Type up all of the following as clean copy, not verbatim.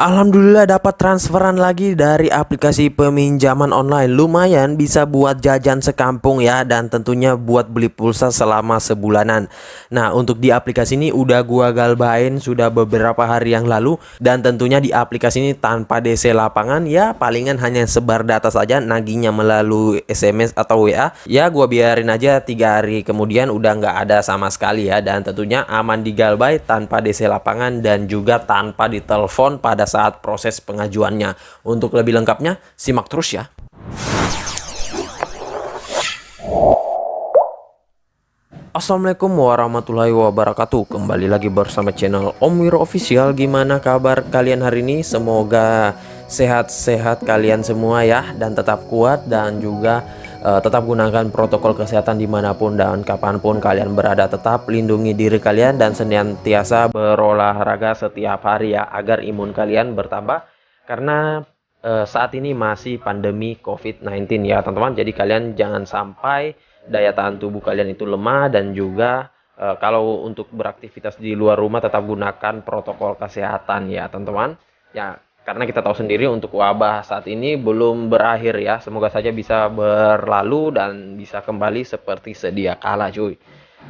Alhamdulillah dapat transferan lagi dari aplikasi peminjaman online. Lumayan bisa buat jajan sekampung ya, dan tentunya buat beli pulsa selama sebulanan. Nah, untuk di aplikasi ini udah gua galbain sudah beberapa hari yang lalu, dan tentunya di aplikasi ini tanpa DC lapangan ya, palingan hanya sebar data saja, nagihnya melalui SMS atau WA. Ya gua biarin aja 3 hari kemudian udah nggak ada sama sekali ya, dan tentunya aman digalbay tanpa DC lapangan dan juga tanpa ditelepon pada saat proses pengajuannya. Untuk lebih lengkapnya, simak terus ya. Assalamualaikum warahmatullahi wabarakatuh. Kembali lagi bersama channel Om Wiro Official. Gimana kabar kalian hari ini? Semoga sehat-sehat kalian semua ya, dan tetap kuat, dan juga tetap gunakan protokol kesehatan dimanapun dan kapanpun kalian berada. Tetap lindungi diri kalian dan senantiasa berolahraga setiap hari ya, agar imun kalian bertambah. Karena saat ini masih pandemi COVID-19 ya teman-teman. Jadi kalian jangan sampai daya tahan tubuh kalian itu lemah, dan juga kalau untuk beraktivitas di luar rumah tetap gunakan protokol kesehatan ya teman-teman. Ya, karena kita tahu sendiri untuk wabah saat ini belum berakhir ya. Semoga saja bisa berlalu dan bisa kembali seperti sedia kala cuy.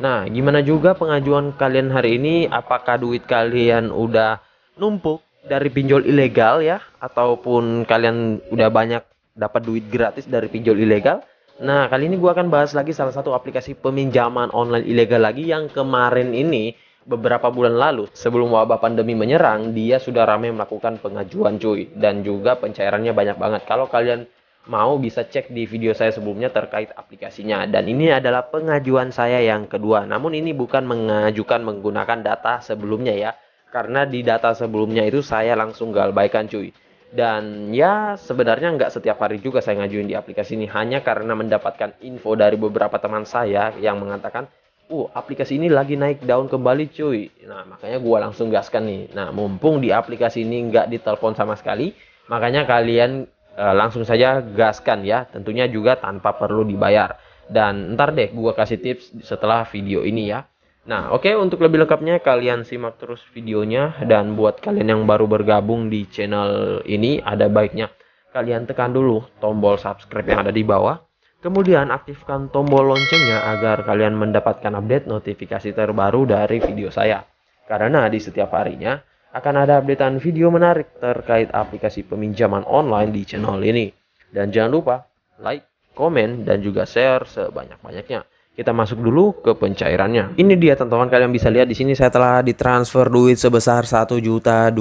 Nah, gimana juga pengajuan kalian hari ini? Apakah duit kalian udah numpuk dari pinjol ilegal ya, ataupun kalian udah banyak dapat duit gratis dari pinjol ilegal? Nah, kali ini gue akan bahas lagi salah satu aplikasi peminjaman online ilegal lagi yang kemarin ini, beberapa bulan lalu sebelum wabah pandemi menyerang, dia sudah ramai melakukan pengajuan cuy, dan juga pencairannya banyak banget. Kalau kalian mau bisa cek di video saya sebelumnya terkait aplikasinya. Dan ini adalah pengajuan saya yang kedua, namun ini bukan mengajukan menggunakan data sebelumnya ya, karena di data sebelumnya itu saya langsung galbaikan cuy. Dan ya sebenarnya nggak setiap hari juga saya ngajuin di aplikasi ini, hanya karena mendapatkan info dari beberapa teman saya yang mengatakan aplikasi ini lagi naik daun kembali cuy. Nah, makanya gua langsung gaskan nih. Nah, mumpung di aplikasi ini nggak ditelepon sama sekali, makanya kalian langsung saja gaskan ya. Tentunya juga tanpa perlu dibayar. Dan ntar deh gua kasih tips setelah video ini ya. Nah, oke, untuk lebih lengkapnya kalian simak terus videonya. Dan buat kalian yang baru bergabung di channel ini, ada baiknya kalian tekan dulu tombol subscribe yang ada di bawah. Kemudian aktifkan tombol loncengnya agar kalian mendapatkan update notifikasi terbaru dari video saya. Karena di setiap harinya akan ada updatean video menarik terkait aplikasi peminjaman online di channel ini. Dan jangan lupa like, komen, dan juga share sebanyak-banyaknya. Kita masuk dulu ke pencairannya. Ini dia teman-teman, kalian bisa lihat di sini saya telah ditransfer duit sebesar 1.200.000,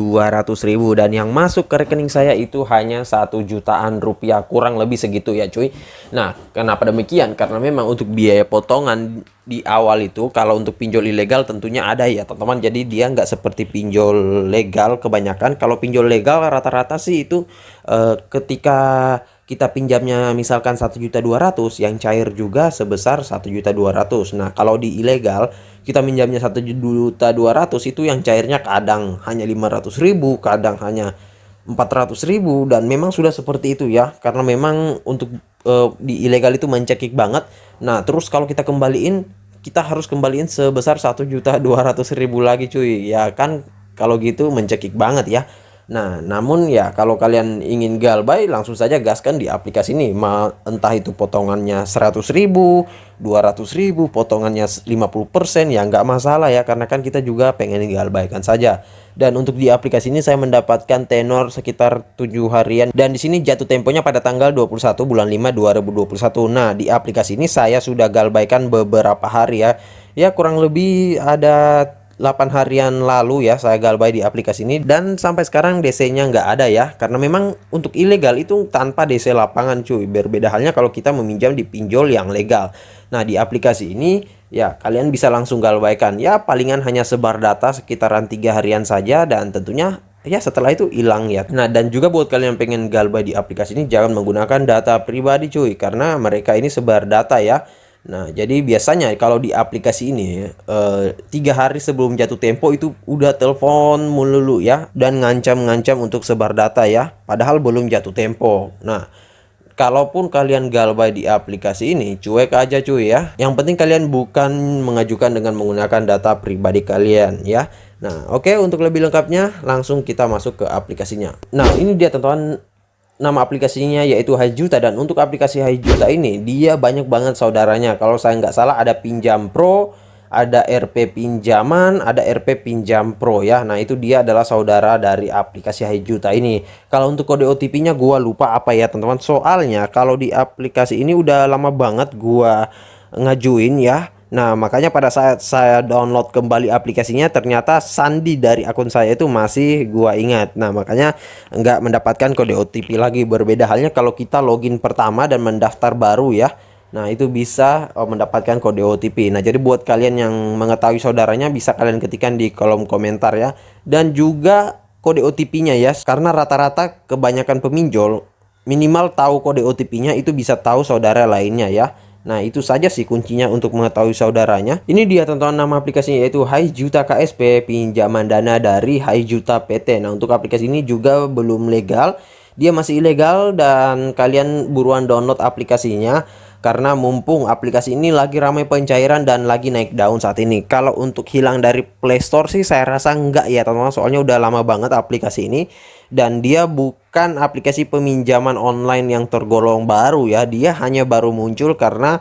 dan yang masuk ke rekening saya itu hanya 1 jutaan rupiah, kurang lebih segitu ya cuy. Nah, kenapa demikian? Karena memang untuk biaya potongan di awal itu, kalau untuk pinjol ilegal tentunya ada ya teman-teman. Jadi dia nggak seperti pinjol legal kebanyakan. Kalau pinjol legal rata-rata sih itu ketika kita pinjamnya misalkan 1.200.000, yang cair juga sebesar 1.200.000. Nah, kalau di ilegal kita minjamnya 1.200.000, itu yang cairnya kadang hanya 500.000, kadang hanya 400.000, dan memang sudah seperti itu ya, karena memang untuk di ilegal itu mencekik banget. Nah, terus kalau kita kembaliin, kita harus kembaliin sebesar 1.200.000 lagi cuy. Ya kan, kalau gitu mencekik banget ya. Nah, namun ya kalau kalian ingin galbay, langsung saja gaskan di aplikasi ini. Entah itu potongannya 100.000, 200.000, potongannya 50%, ya nggak masalah ya, karena kan kita juga pengen galbaykan saja. Dan untuk di aplikasi ini saya mendapatkan tenor sekitar 7 harian, dan di sini jatuh temponya pada tanggal 21 bulan 5 2021. Nah, di aplikasi ini saya sudah galbaykan beberapa hari ya. Ya kurang lebih ada 8 harian lalu ya saya galbay di aplikasi ini, dan sampai sekarang DC-nya nggak ada ya, karena memang untuk ilegal itu tanpa DC lapangan cuy. Berbeda halnya kalau kita meminjam di pinjol yang legal. Nah, di aplikasi ini ya kalian bisa langsung galbaykan ya, palingan hanya sebar data sekitaran 3 harian saja, dan tentunya ya setelah itu hilang ya. Nah, dan juga buat kalian yang pengen galbay di aplikasi ini, jangan menggunakan data pribadi cuy, karena mereka ini sebar data ya. Nah, jadi biasanya kalau di aplikasi ini 3 hari sebelum jatuh tempo itu udah telepon melulu ya, dan ngancam-ngancam untuk sebar data ya, padahal belum jatuh tempo. Nah, kalaupun kalian galbay di aplikasi ini, cuek aja cuy ya. Yang penting kalian bukan mengajukan dengan menggunakan data pribadi kalian ya. Nah, oke, untuk lebih lengkapnya langsung kita masuk ke aplikasinya. Nah, ini dia teman-teman, nama aplikasinya yaitu HiJuta, dan untuk aplikasi HiJuta ini dia banyak banget saudaranya. Kalau saya nggak salah ada Pinjam Pro, ada RP Pinjaman, ada RP Pinjam Pro ya. Nah, itu dia adalah saudara dari aplikasi HiJuta ini. Kalau untuk kode OTP-nya gua lupa apa ya, teman-teman. Soalnya kalau di aplikasi ini udah lama banget gua ngajuin ya. Nah, makanya pada saat saya download kembali aplikasinya, ternyata sandi dari akun saya itu masih gua ingat. Nah, makanya nggak mendapatkan kode OTP lagi. Berbeda halnya kalau kita login pertama dan mendaftar baru ya. Nah, itu bisa mendapatkan kode OTP. Nah, jadi buat kalian yang mengetahui saudaranya, bisa kalian ketikkan di kolom komentar ya. Dan juga kode OTP-nya ya, karena rata-rata kebanyakan peminjol minimal tahu kode OTP-nya itu bisa tahu saudara lainnya ya. Nah, itu saja sih kuncinya untuk mengetahui saudaranya. Ini dia teman-teman, nama aplikasinya yaitu HiJuta KSP, pinjaman dana dari HiJuta PT. Nah, untuk aplikasi ini juga belum legal. Dia masih ilegal dan kalian buruan download aplikasinya, karena mumpung aplikasi ini lagi ramai pencairan dan lagi naik daun saat ini. Kalau untuk hilang dari Play Store sih saya rasa enggak ya teman-teman, soalnya udah lama banget aplikasi ini. Dan dia bukan aplikasi peminjaman online yang tergolong baru ya. Dia hanya baru muncul karena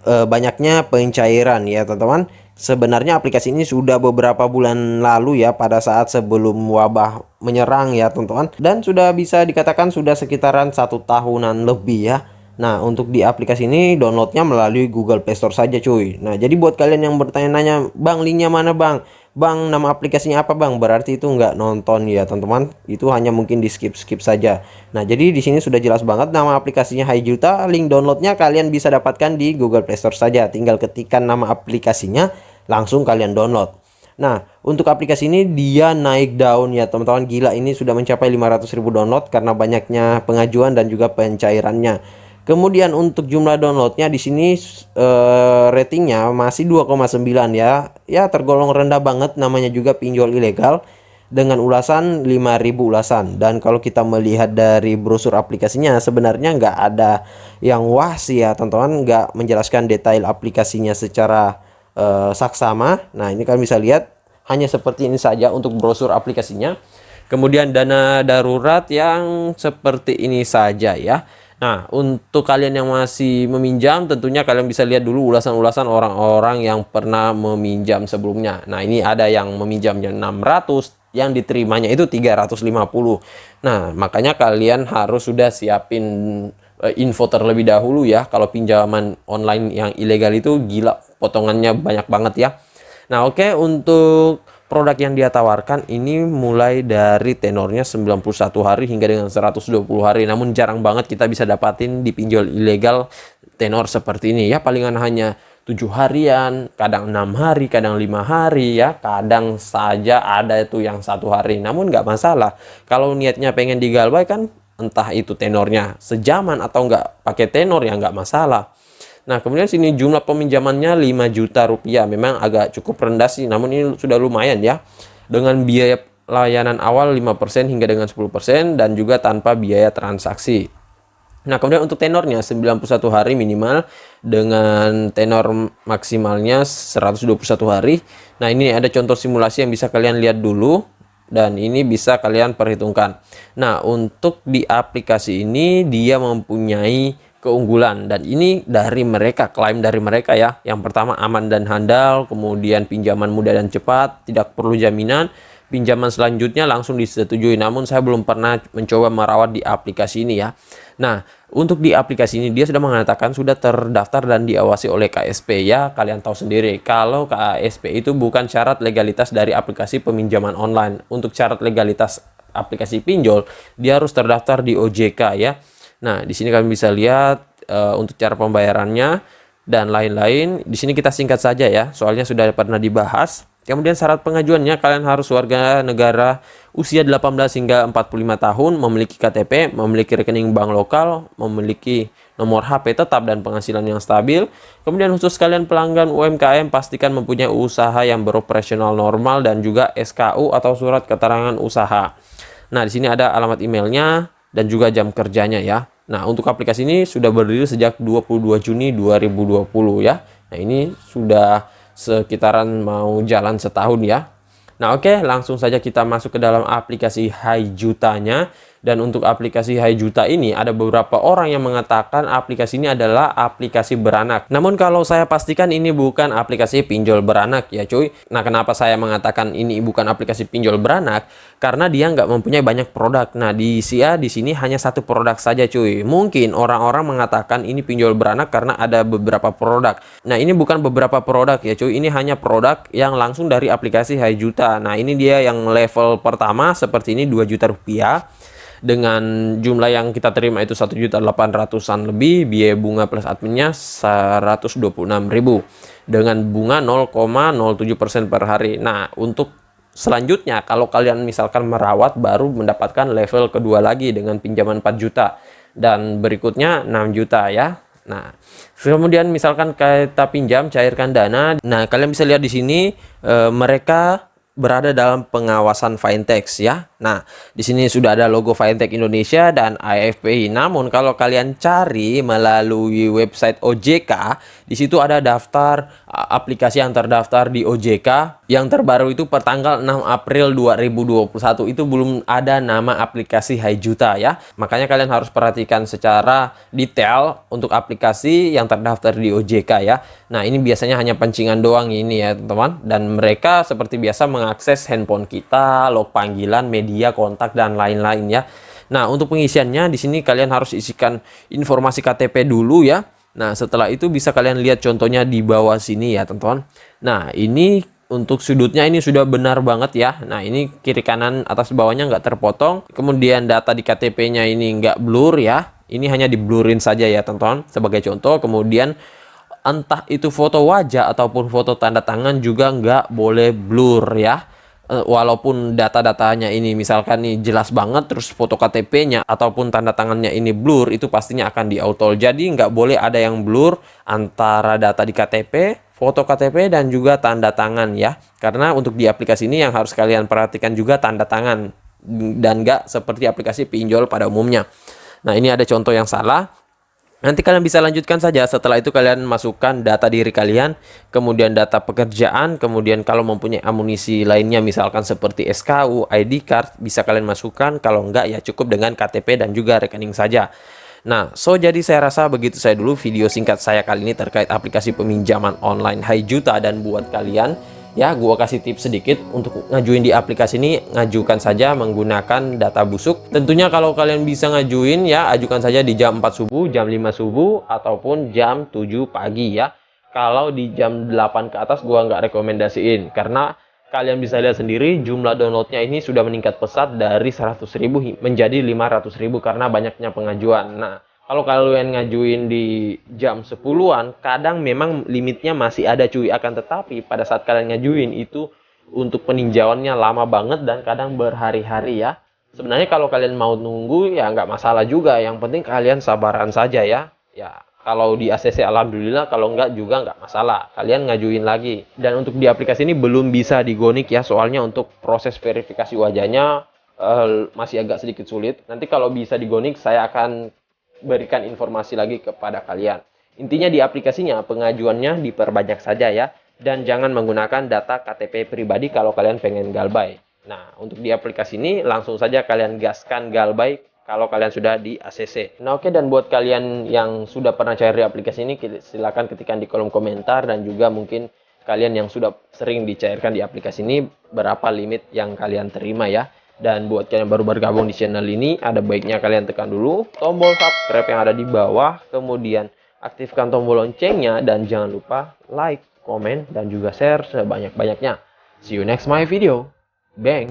banyaknya pencairan ya teman-teman. Sebenarnya aplikasi ini sudah beberapa bulan lalu ya, pada saat sebelum wabah menyerang ya teman-teman. Dan sudah bisa dikatakan sudah sekitaran 1 tahunan lebih ya. Nah, untuk di aplikasi ini downloadnya melalui Google Play Store saja cuy. Nah, jadi buat kalian yang bertanya-tanya, Bang, linknya mana Bang? Bang, nama aplikasinya apa Bang? Berarti itu nggak nonton ya teman-teman. Itu hanya mungkin di skip-skip saja. Nah, jadi di sini sudah jelas banget nama aplikasinya HiJuta. Link downloadnya kalian bisa dapatkan di Google Play Store saja. Tinggal ketikkan nama aplikasinya, langsung kalian download. Nah, untuk aplikasi ini dia naik daun ya teman-teman. Gila, ini sudah mencapai 500.000 download karena banyaknya pengajuan dan juga pencairannya. Kemudian untuk jumlah downloadnya di sini ratingnya masih 2,9 ya. Ya, tergolong rendah banget, namanya juga pinjol ilegal dengan ulasan 5.000 ulasan. Dan kalau kita melihat dari brosur aplikasinya, sebenarnya nggak ada yang wah sih ya teman-teman, nggak menjelaskan detail aplikasinya secara saksama. Nah, ini kalian bisa lihat hanya seperti ini saja untuk brosur aplikasinya. Kemudian dana darurat yang seperti ini saja ya. Nah, untuk kalian yang masih meminjam, tentunya kalian bisa lihat dulu ulasan-ulasan orang-orang yang pernah meminjam sebelumnya. Nah, ini ada yang meminjamnya 600, yang diterimanya itu 350. Nah, makanya kalian harus sudah siapin info terlebih dahulu ya. Kalau pinjaman online yang ilegal itu gila, potongannya banyak banget ya. Nah, oke, untuk produk yang dia tawarkan ini mulai dari tenornya 91 hari hingga dengan 120 hari. Namun jarang banget kita bisa dapatin di pinjol ilegal tenor seperti ini ya. Palingan hanya 7 harian, kadang 6 hari, kadang 5 hari ya. Kadang saja ada itu yang 1 hari. Namun nggak masalah. Kalau niatnya pengen digalbay kan, entah itu tenornya sejaman atau nggak pakai tenor ya nggak masalah. Nah, kemudian sini jumlah peminjamannya 5 juta rupiah. Memang agak cukup rendah sih, namun ini sudah lumayan ya. Dengan biaya layanan awal 5% hingga dengan 10% dan juga tanpa biaya transaksi. Nah, kemudian untuk tenornya 91 hari minimal dengan tenor maksimalnya 121 hari. Nah, ini ada contoh simulasi yang bisa kalian lihat dulu dan ini bisa kalian perhitungkan. Nah, untuk di aplikasi ini dia mempunyai keunggulan dan ini dari mereka, klaim dari mereka ya. Yang pertama aman dan handal, kemudian pinjaman mudah dan cepat, tidak perlu jaminan. Pinjaman selanjutnya langsung disetujui. Namun saya belum pernah mencoba merawat di aplikasi ini ya. Nah, untuk di aplikasi ini dia sudah mengatakan sudah terdaftar dan diawasi oleh KSP ya. Kalian tahu sendiri kalau KSP itu bukan syarat legalitas dari aplikasi peminjaman online. Untuk syarat legalitas aplikasi pinjol, dia harus terdaftar di OJK ya. Nah, di sini kalian bisa lihat untuk cara pembayarannya dan lain-lain. Di sini kita singkat saja ya, soalnya sudah pernah dibahas. Kemudian syarat pengajuannya, kalian harus warga negara usia 18 hingga 45 tahun, memiliki KTP, memiliki rekening bank lokal, memiliki nomor HP tetap dan penghasilan yang stabil. Kemudian khusus kalian pelanggan UMKM, pastikan mempunyai usaha yang beroperasional normal dan juga SKU atau surat keterangan usaha. Nah, di sini ada alamat emailnya dan juga jam kerjanya ya. Nah, untuk aplikasi ini sudah berdiri sejak 22 Juni 2020 ya. Nah, ini sudah sekitaran mau jalan setahun ya. Nah oke, langsung saja kita masuk ke dalam aplikasi HiJuta-nya. Dan untuk aplikasi HiJuta ini ada beberapa orang yang mengatakan aplikasi ini adalah aplikasi beranak. Namun kalau saya pastikan ini bukan aplikasi pinjol beranak ya cuy. Nah kenapa saya mengatakan ini bukan aplikasi pinjol beranak? Karena dia nggak mempunyai banyak produk. Nah di sini hanya satu produk saja cuy. Mungkin orang-orang mengatakan ini pinjol beranak karena ada beberapa produk. Nah ini bukan beberapa produk ya cuy. Ini hanya produk yang langsung dari aplikasi HiJuta. Nah ini dia yang level pertama seperti ini 2 juta rupiah. Dengan jumlah yang kita terima itu 1.800.000-an lebih, biaya bunga plus adminnya 126.000 dengan bunga 0,07% per hari. Nah untuk selanjutnya kalau kalian misalkan merawat baru mendapatkan level kedua lagi dengan pinjaman 4 juta dan berikutnya 6 juta ya. Nah, kemudian misalkan kita pinjam cairkan dana. Nah, kalian bisa lihat di sini mereka berada dalam pengawasan fintech ya. Nah, di sini sudah ada logo Fintech Indonesia dan AFPI. Namun kalau kalian cari melalui website OJK, di situ ada daftar aplikasi yang terdaftar di OJK. Yang terbaru itu per tanggal 6 April 2021 itu belum ada nama aplikasi HiJuta ya. Makanya kalian harus perhatikan secara detail untuk aplikasi yang terdaftar di OJK ya. Nah, ini biasanya hanya pancingan doang ini ya, teman-teman. Dan mereka seperti biasa mengakses handphone kita, log panggilan, media kontak dan lain-lain ya. Nah, untuk pengisiannya di sini kalian harus isikan informasi KTP dulu ya. Nah, setelah itu bisa kalian lihat contohnya di bawah sini ya, teman-teman. Nah, ini untuk sudutnya ini sudah benar banget ya. Nah, ini kiri kanan atas bawahnya nggak terpotong. Kemudian data di KTP-nya ini nggak blur ya. Ini hanya di-blurin saja ya, teman-teman. Sebagai contoh, kemudian entah itu foto wajah ataupun foto tanda tangan juga nggak boleh blur ya. Walaupun data-datanya ini misalkan nih jelas banget, terus foto KTP-nya ataupun tanda tangannya ini blur, itu pastinya akan di-auto. Jadi nggak boleh ada yang blur antara data di KTP, foto KTP, dan juga tanda tangan ya. Karena untuk di aplikasi ini yang harus kalian perhatikan juga tanda tangan. Dan nggak seperti aplikasi pinjol pada umumnya. Nah ini ada contoh yang salah. Nanti kalian bisa lanjutkan saja. Setelah itu kalian masukkan data diri kalian, kemudian data pekerjaan, kemudian kalau mempunyai amunisi lainnya misalkan seperti SKU, ID card, bisa kalian masukkan. Kalau enggak ya cukup dengan KTP dan juga rekening saja. Nah, jadi saya rasa begitu saya dulu video singkat saya kali ini terkait aplikasi peminjaman online HiJuta. Dan buat kalian ya, gua kasih tips sedikit untuk ngajuin di aplikasi ini. Ngajukan saja menggunakan data busuk. Tentunya kalau kalian bisa ngajuin ya, ajukan saja di jam 4 subuh, jam 5 subuh, ataupun jam 7 pagi ya. Kalau di jam 8 ke atas gua nggak rekomendasiin, karena kalian bisa lihat sendiri jumlah downloadnya ini sudah meningkat pesat dari 100.000 menjadi 500.000 karena banyaknya pengajuan. Nah, kalau kalian ngajuin di jam 10-an, kadang memang limitnya masih ada cuy. Akan tetapi pada saat kalian ngajuin itu untuk peninjauannya lama banget dan kadang berhari-hari ya. Sebenarnya kalau kalian mau nunggu ya nggak masalah juga. Yang penting kalian sabaran saja ya. Ya kalau di ACC alhamdulillah, kalau nggak juga nggak masalah. Kalian ngajuin lagi. Dan untuk di aplikasi ini belum bisa digonik ya. Soalnya untuk proses verifikasi wajahnya masih agak sedikit sulit. Nanti kalau bisa digonik saya akan berikan informasi lagi kepada kalian. Intinya di aplikasinya pengajuannya diperbanyak saja ya, dan jangan menggunakan data KTP pribadi kalau kalian pengen galbay. Nah, untuk di aplikasi ini langsung saja kalian gaskan galbay kalau kalian sudah di ACC. Nah, oke, dan buat kalian yang sudah pernah cair di aplikasi ini, silakan ketikkan di kolom komentar, dan juga mungkin kalian yang sudah sering dicairkan di aplikasi ini berapa limit yang kalian terima ya. Dan buat kalian yang baru bergabung di channel ini, ada baiknya kalian tekan dulu tombol subscribe yang ada di bawah, kemudian aktifkan tombol loncengnya, dan jangan lupa like, komen, dan juga share sebanyak-banyaknya. See you next my video. Bang!